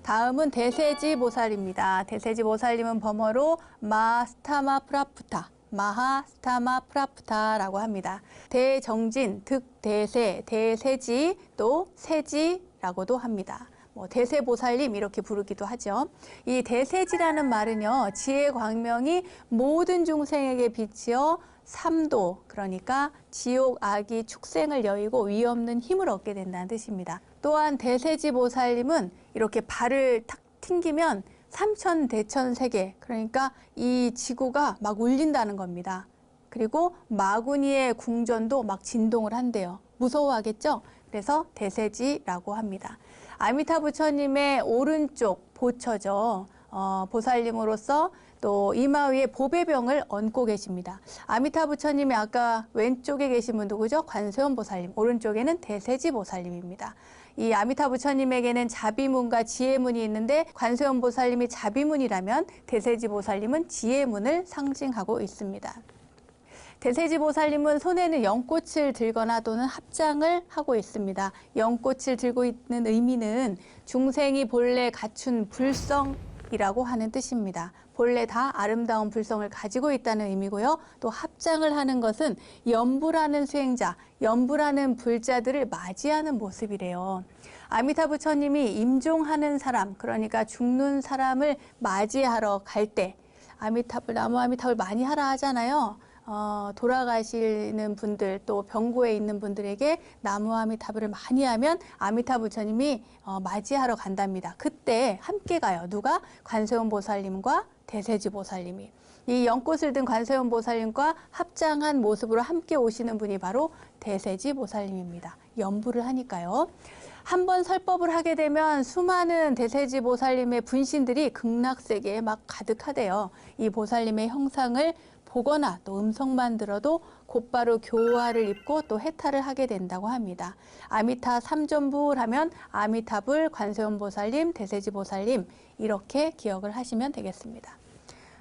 다음은 대세지 보살입니다. 대세지 보살님은 범어로 마스타마프라푸타, 마하스타마프라푸타라고 합니다. 대정진, 득대세, 대세지, 또 세지라고도 합니다. 대세보살님 이렇게 부르기도 하죠. 이 대세지라는 말은요, 지혜 광명이 모든 중생에게 비치어 삼도, 그러니까 지옥, 악이, 축생을 여의고 위없는 힘을 얻게 된다는 뜻입니다. 또한 대세지 보살님은 이렇게 발을 탁 튕기면 삼천대천세계, 그러니까 이 지구가 막 울린다는 겁니다. 그리고 마구니의 궁전도 막 진동을 한대요. 무서워하겠죠? 그래서 대세지라고 합니다. 아미타 부처님의 오른쪽 보처죠. 보살님으로서 또 이마 위에 보배병을 얹고 계십니다. 아미타 부처님이 아까 왼쪽에 계신 분 누구죠? 관세음 보살님. 오른쪽에는 대세지 보살님입니다. 이 아미타 부처님에게는 자비문과 지혜문이 있는데, 관세음 보살님이 자비문이라면 대세지 보살님은 지혜문을 상징하고 있습니다. 대세지 보살님은 손에는 연꽃을 들거나 또는 합장을 하고 있습니다. 연꽃을 들고 있는 의미는 중생이 본래 갖춘 불성이라고 하는 뜻입니다. 본래 다 아름다운 불성을 가지고 있다는 의미고요. 또 합장을 하는 것은 연부라는 수행자, 연부라는 불자들을 맞이하는 모습이래요. 아미타 부처님이 임종하는 사람, 그러니까 죽는 사람을 맞이하러 갈 때 나무 아미타불 많이 하라 하잖아요. 돌아가시는 분들, 또 병고에 있는 분들에게 나무 아미타불을 많이 하면 아미타 부처님이 맞이하러 간답니다. 그때 함께 가요. 누가? 관세음 보살님과 대세지 보살님이. 이 연꽃을 든 관세음 보살님과 합장한 모습으로 함께 오시는 분이 바로 대세지 보살님입니다. 연부를 하니까요. 한번 설법을 하게 되면 수많은 대세지 보살님의 분신들이 극락세계에 막 가득하대요. 이 보살님의 형상을 보거나 또 음성만 들어도 곧바로 교화를 입고 또 해탈을 하게 된다고 합니다. 아미타 삼존불 하면 아미타불, 관세음 보살님, 대세지 보살님 이렇게 기억을 하시면 되겠습니다.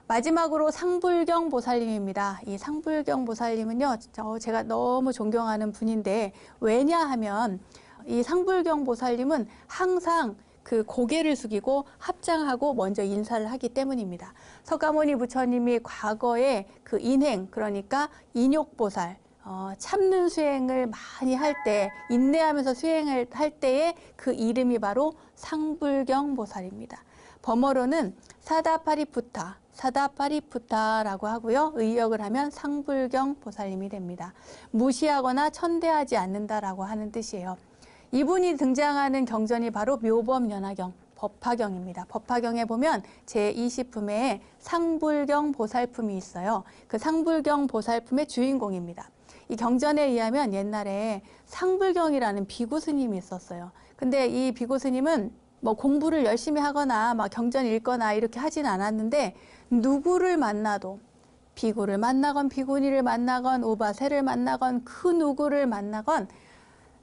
마지막으로 상불경 보살님입니다. 이 상불경 보살님은요, 제가 너무 존경하는 분인데, 왜냐하면 이 상불경 보살님은 항상 그 고개를 숙이고 합장하고 먼저 인사를 하기 때문입니다. 석가모니 부처님이 과거에 그 인행, 그러니까 인욕보살, 참는 수행을 많이 할 때, 인내하면서 수행을 할 때의 그 이름이 바로 상불경 보살입니다. 범어로는 사다파리푸타라고 하고요. 의역을 하면 상불경 보살님이 됩니다. 무시하거나 천대하지 않는다라고 하는 뜻이에요. 이분이 등장하는 경전이 바로 묘법연화경, 법화경입니다. 법화경에 보면 제20품에 상불경 보살품이 있어요. 그 상불경 보살품의 주인공입니다. 이 경전에 의하면 옛날에 상불경이라는 비구 스님이 있었어요. 근데 이 비구 스님은 뭐 공부를 열심히 하거나 막 경전 읽거나 이렇게 하진 않았는데, 누구를 만나도 비구를 만나건 비구니를 만나건 우바세를 만나건 그 누구를 만나건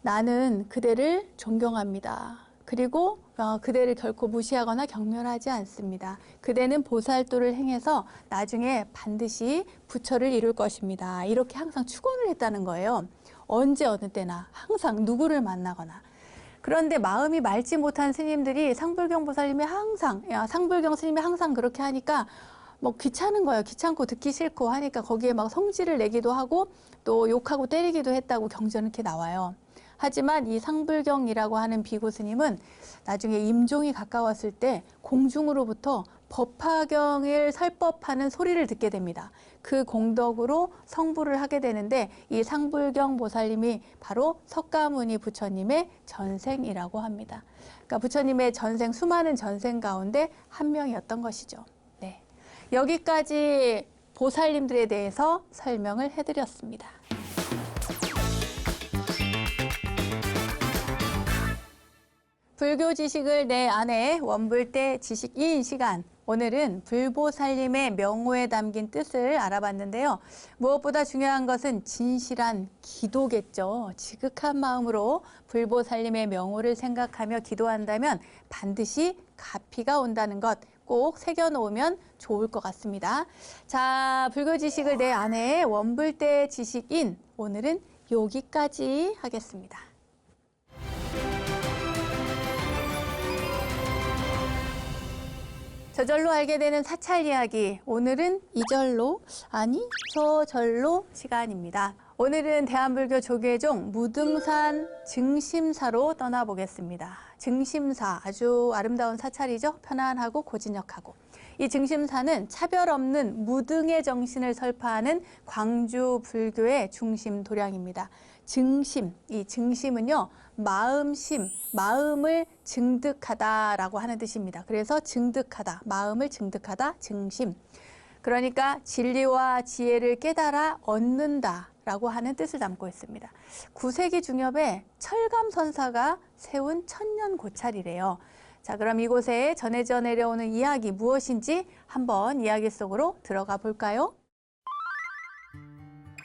나는 그대를 존경합니다. 그리고 그대를 결코 무시하거나 경멸하지 않습니다. 그대는 보살도를 행해서 나중에 반드시 부처를 이룰 것입니다. 이렇게 항상 축원을 했다는 거예요. 언제 어느 때나 항상 누구를 만나거나. 그런데 마음이 맑지 못한 스님들이 상불경 스님이 항상 그렇게 하니까 뭐 귀찮은 거예요. 귀찮고 듣기 싫고 하니까 거기에 막 성질을 내기도 하고 또 욕하고 때리기도 했다고 경전은 이렇게 나와요. 하지만 이 상불경이라고 하는 비구 스님은 나중에 임종이 가까웠을 때 공중으로부터 법화경을 설법하는 소리를 듣게 됩니다. 그 공덕으로 성불을 하게 되는데 이 상불경 보살님이 바로 석가모니 부처님의 전생이라고 합니다. 그러니까 부처님의 전생, 수많은 전생 가운데 한 명이었던 것이죠. 네. 여기까지 보살님들에 대해서 설명을 해드렸습니다. 불교 지식을 내 안에 원불대 지식인 시간. 오늘은 불보살님의 명호에 담긴 뜻을 알아봤는데요. 무엇보다 중요한 것은 진실한 기도겠죠. 지극한 마음으로 불보살님의 명호를 생각하며 기도한다면 반드시 가피가 온다는 것 꼭 새겨놓으면 좋을 것 같습니다. 자, 불교 지식을 내 안에 원불대 지식인. 오늘은 여기까지 하겠습니다. 저절로 알게 되는 사찰 이야기. 오늘은 이절로, 아니 저절로 시간입니다. 오늘은 대한불교 조계종 무등산 증심사로 떠나보겠습니다. 증심사, 아주 아름다운 사찰이죠. 편안하고 고즈넉하고. 이 증심사는 차별 없는 무등의 정신을 설파하는 광주 불교의 중심 도량입니다. 증심, 이 증심은요, 마음심, 마음을 증득하다라고 하는 뜻입니다. 그래서 증득하다, 마음을 증득하다, 증심. 그러니까 진리와 지혜를 깨달아 얻는다라고 하는 뜻을 담고 있습니다. 9세기 중엽에 철감선사가 세운 천년 고찰이래요. 자, 그럼 이곳에 전해져 내려오는 이야기 무엇인지 한번 이야기 속으로 들어가 볼까요?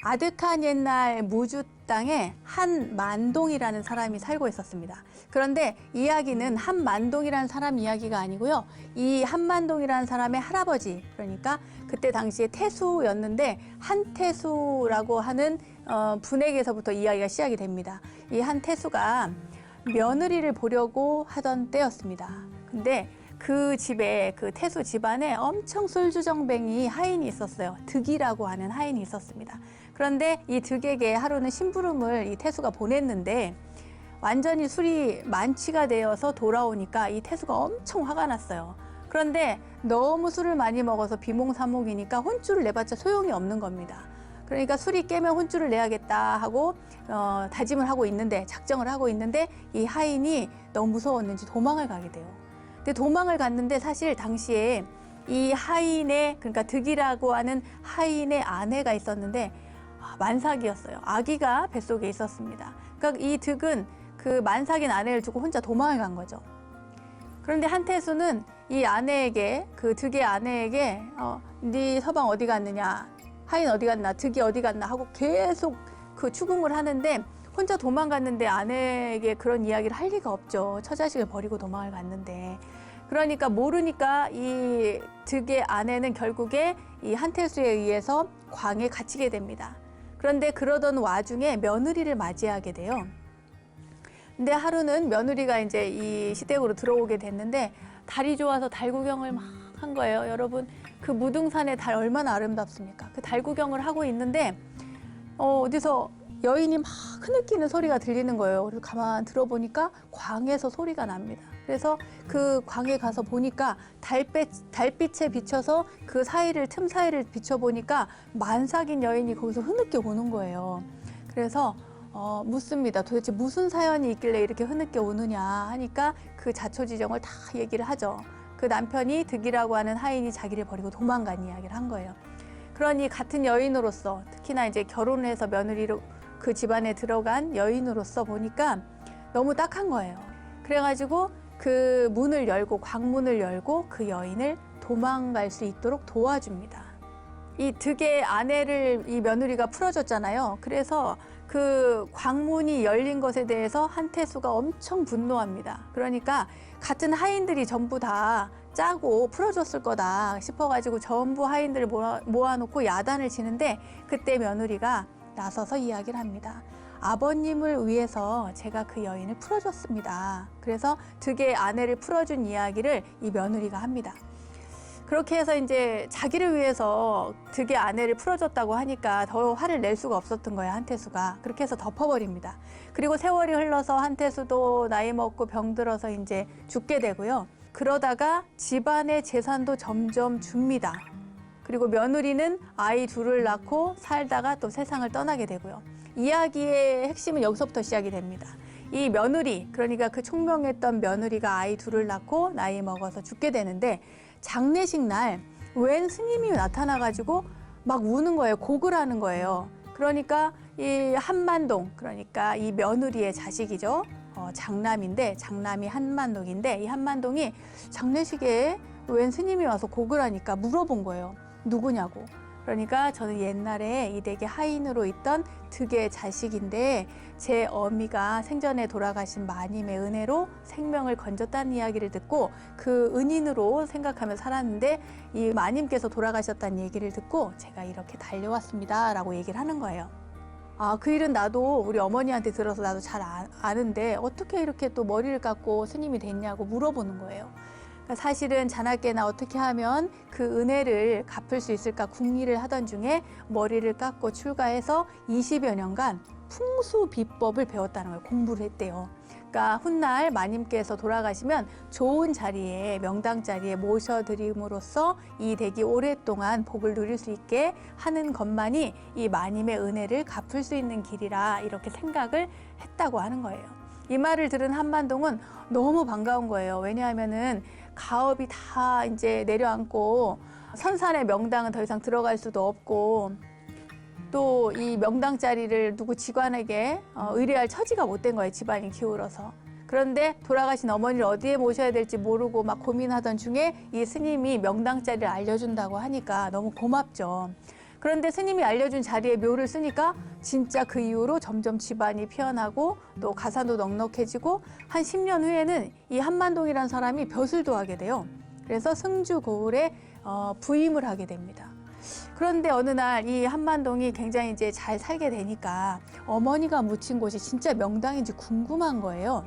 아득한 옛날 무주 땅에 한만동이라는 사람이 살고 있었습니다. 그런데 이야기는 한만동이라는 사람 이야기가 아니고요. 이 한만동이라는 사람의 할아버지, 그러니까 그때 당시에 태수였는데 한태수라고 하는 분에게서부터 이야기가 시작이 됩니다. 이 한태수가 며느리를 보려고 하던 때였습니다. 근데 그 집에, 그 태수 집안에 엄청 술주정뱅이 하인이 있었어요. 득이라고 하는 하인이 있었습니다. 그런데 이 득에게 하루는 심부름을 이 태수가 보냈는데 완전히 술이 만취가 되어서 돌아오니까 이 태수가 엄청 화가 났어요. 그런데 너무 술을 많이 먹어서 비몽사몽이니까 혼쭐을 내봤자 소용이 없는 겁니다. 그러니까 술이 깨면 혼쭐을 내야겠다 하고 다짐을 하고 있는데, 작정을 하고 있는데 이 하인이 너무 무서웠는지 도망을 가게 돼요. 근데 도망을 갔는데 사실 당시에 이 하인의, 그러니까 득이라고 하는 하인의 아내가 있었는데 만삭이었어요. 아기가 뱃속에 있었습니다. 그러니까 이 득은 그 만삭인 아내를 두고 혼자 도망을 간 거죠. 그런데 한태수는 이 아내에게, 그 득의 아내에게 네 서방 어디 갔느냐, 하인 어디 갔나, 득이 어디 갔나 하고 계속 그 추궁을 하는데 혼자 도망갔는데 아내에게 그런 이야기를 할 리가 없죠. 처자식을 버리고 도망을 갔는데. 그러니까 모르니까 이 득의 아내는 결국에 이 한태수에 의해서 광에 갇히게 됩니다. 그런데 그러던 와중에 며느리를 맞이하게 돼요. 근데 하루는 며느리가 이제 이 시댁으로 들어오게 됐는데 달이 좋아서 달 구경을 막 한 거예요. 여러분, 그 무등산의 달 얼마나 아름답습니까? 그 달 구경을 하고 있는데 어디서 여인이 막 흐느끼는 소리가 들리는 거예요. 그래서 가만 들어보니까 광에서 소리가 납니다. 그래서 그 광에 가서 보니까 달빛에 비춰서 그 사이를, 틈 사이를 비춰보니까 만삭인 여인이 거기서 흐느껴 오는 거예요. 그래서 묻습니다. 도대체 무슨 사연이 있길래 이렇게 흐느껴 오느냐 하니까 그 자초지정을 다 얘기를 하죠. 그 남편이 득이라고 하는 하인이 자기를 버리고 도망간 이야기를 한 거예요. 그러니 같은 여인으로서, 특히나 이제 결혼을 해서 며느리로 그 집안에 들어간 여인으로서 보니까 너무 딱한 거예요. 그래가지고 그 문을 열고, 광문을 열고 그 여인을 도망갈 수 있도록 도와줍니다. 이 득의 아내를 이 며느리가 풀어줬잖아요. 그래서 그 광문이 열린 것에 대해서 한태수가 엄청 분노합니다. 그러니까 같은 하인들이 전부 다 짜고 풀어줬을 거다 싶어가지고 전부 하인들을 모아놓고 야단을 치는데 그때 며느리가 나서서 이야기를 합니다. 아버님을 위해서 제가 그 여인을 풀어줬습니다. 그래서 득의 아내를 풀어준 이야기를 이 며느리가 합니다. 그렇게 해서 이제 자기를 위해서 득의 아내를 풀어줬다고 하니까 더 화를 낼 수가 없었던 거예요, 한태수가. 그렇게 해서 덮어버립니다. 그리고 세월이 흘러서 한태수도 나이 먹고 병들어서 이제 죽게 되고요. 그러다가 집안의 재산도 점점 줍니다. 그리고 며느리는 아이 둘을 낳고 살다가 또 세상을 떠나게 되고요. 이야기의 핵심은 여기서부터 시작이 됩니다. 이 며느리, 그러니까 그 총명했던 며느리가 아이 둘을 낳고 나이 먹어서 죽게 되는데 장례식 날 웬 스님이 나타나가지고 막 우는 거예요. 곡을 하는 거예요. 그러니까 이 한만동, 그러니까 이 며느리의 자식이죠. 장남인데, 장남이 한만동인데 이 한만동이 장례식에 웬 스님이 와서 곡을 하니까 물어본 거예요. 누구냐고. 그러니까 저는 옛날에 이 댁의 하인으로 있던 득의 자식인데 제 어미가 생전에 돌아가신 마님의 은혜로 생명을 건졌다는 이야기를 듣고 그 은인으로 생각하며 살았는데 이 마님께서 돌아가셨다는 얘기를 듣고 제가 이렇게 달려왔습니다 라고 얘기를 하는 거예요. 아, 그 일은 나도 우리 어머니한테 들어서 나도 잘 아는데 어떻게 이렇게 또 머리를 깎고 스님이 됐냐고 물어보는 거예요. 사실은 자나깨나 어떻게 하면 그 은혜를 갚을 수 있을까 궁리를 하던 중에 머리를 깎고 출가해서 20여 년간 풍수 비법을 배웠다는 거예요. 공부를 했대요. 그러니까 훗날 마님께서 돌아가시면 좋은 자리에, 명당 자리에 모셔드림으로써 이 댁이 오랫동안 복을 누릴 수 있게 하는 것만이 이 마님의 은혜를 갚을 수 있는 길이라 이렇게 생각을 했다고 하는 거예요. 이 말을 들은 한만동은 너무 반가운 거예요. 왜냐하면은 가업이 다 이제 내려앉고 선산의 명당은 더 이상 들어갈 수도 없고 또 이 명당 자리를 누구 직관에게 의뢰할 처지가 못 된 거예요. 집안이 기울어서. 그런데 돌아가신 어머니를 어디에 모셔야 될지 모르고 막 고민하던 중에 이 스님이 명당 자리를 알려준다고 하니까 너무 고맙죠. 그런데 스님이 알려준 자리에 묘를 쓰니까 진짜 그 이후로 점점 집안이 피어나고 또 가산도 넉넉해지고 한 10년 후에는 이 한만동이라는 사람이 벼슬도 하게 돼요. 그래서 승주고을에 부임을 하게 됩니다. 그런데 어느 날 이 한만동이 굉장히 이제 잘 살게 되니까 어머니가 묻힌 곳이 진짜 명당인지 궁금한 거예요.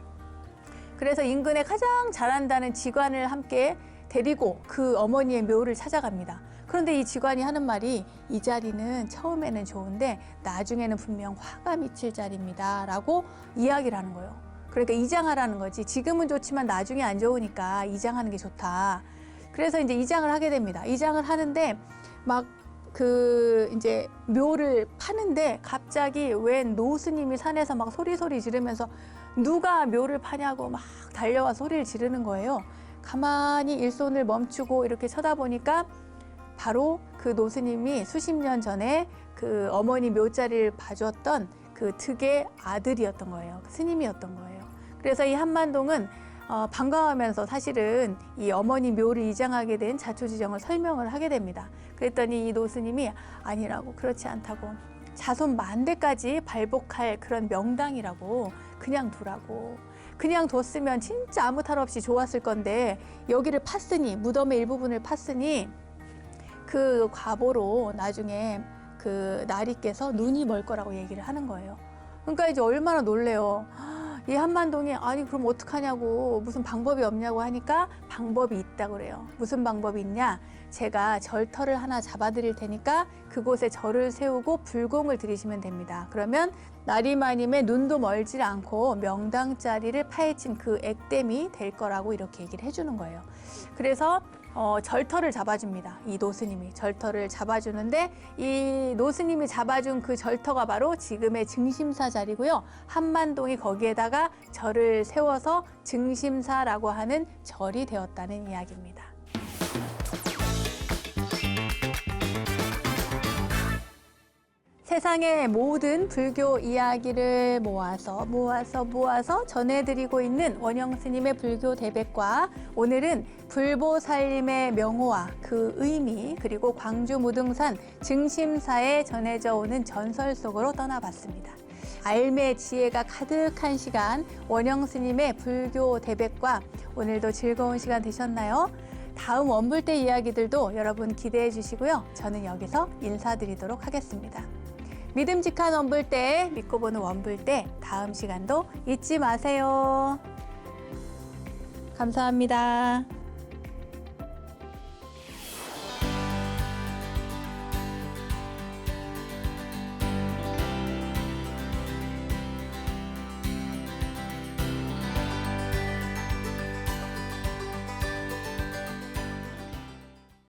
그래서 인근에 가장 잘한다는 직관을 함께 데리고 그 어머니의 묘를 찾아갑니다. 그런데 이 직관이 하는 말이 이 자리는 처음에는 좋은데 나중에는 분명 화가 미칠 자리입니다 라고 이야기를 하는 거예요. 그러니까 이장하라는 거지. 지금은 좋지만 나중에 안 좋으니까 이장하는 게 좋다. 그래서 이제 이장을 하게 됩니다. 이장을 하는데 막 이제 묘를 파는데 갑자기 웬 노스님이 산에서 막 소리 지르면서 누가 묘를 파냐고 막 달려와 소리를 지르는 거예요. 가만히 일손을 멈추고 이렇게 쳐다보니까 바로 그 노스님이 수십 년 전에 그 어머니 묘자리를 봐줬던 그 득의 아들이었던 거예요. 스님이었던 거예요. 그래서 이 한만동은 반가워하면서 사실은 이 어머니 묘를 이장하게 된 자초지정을 설명을 하게 됩니다. 그랬더니 이 노스님이 아니라고, 그렇지 않다고, 자손 만대까지 발복할 그런 명당이라고, 그냥 두라고. 그냥 뒀으면 진짜 아무 탈 없이 좋았을 건데 여기를 팠으니, 무덤의 일부분을 팠으니 그 과보로 나중에 그 나리께서 눈이 멀 거라고 얘기를 하는 거예요. 그러니까 이제 얼마나 놀래요. 이 한만동이 아니 그럼 어떡하냐고, 무슨 방법이 없냐고 하니까 방법이 있다고 그래요. 무슨 방법이 있냐? 제가 절터를 하나 잡아드릴 테니까 그곳에 절을 세우고 불공을 드리시면 됩니다. 그러면 나리마님의 눈도 멀지 않고 명당 자리를 파헤친 그 액땜이 될 거라고 이렇게 얘기를 해주는 거예요. 그래서 절터를 잡아줍니다. 이 노스님이 절터를 잡아주는데 이 노스님이 잡아준 그 절터가 바로 지금의 증심사 자리고요. 한만동이 거기에다가 절을 세워서 증심사라고 하는 절이 되었다는 이야기입니다. 세상의 모든 불교 이야기를 모아서 전해드리고 있는 원영스님의 불교 대백과, 오늘은 불보살님의 명호와 그 의미, 그리고 광주 무등산 증심사에 전해져 오는 전설 속으로 떠나봤습니다. 알매 지혜가 가득한 시간, 원영스님의 불교 대백과 오늘도 즐거운 시간 되셨나요? 다음 원불대 이야기들도 여러분 기대해 주시고요. 저는 여기서 인사드리도록 하겠습니다. 믿음직한 원불대, 믿고 보는 원불대, 다음 시간도 잊지 마세요. 감사합니다.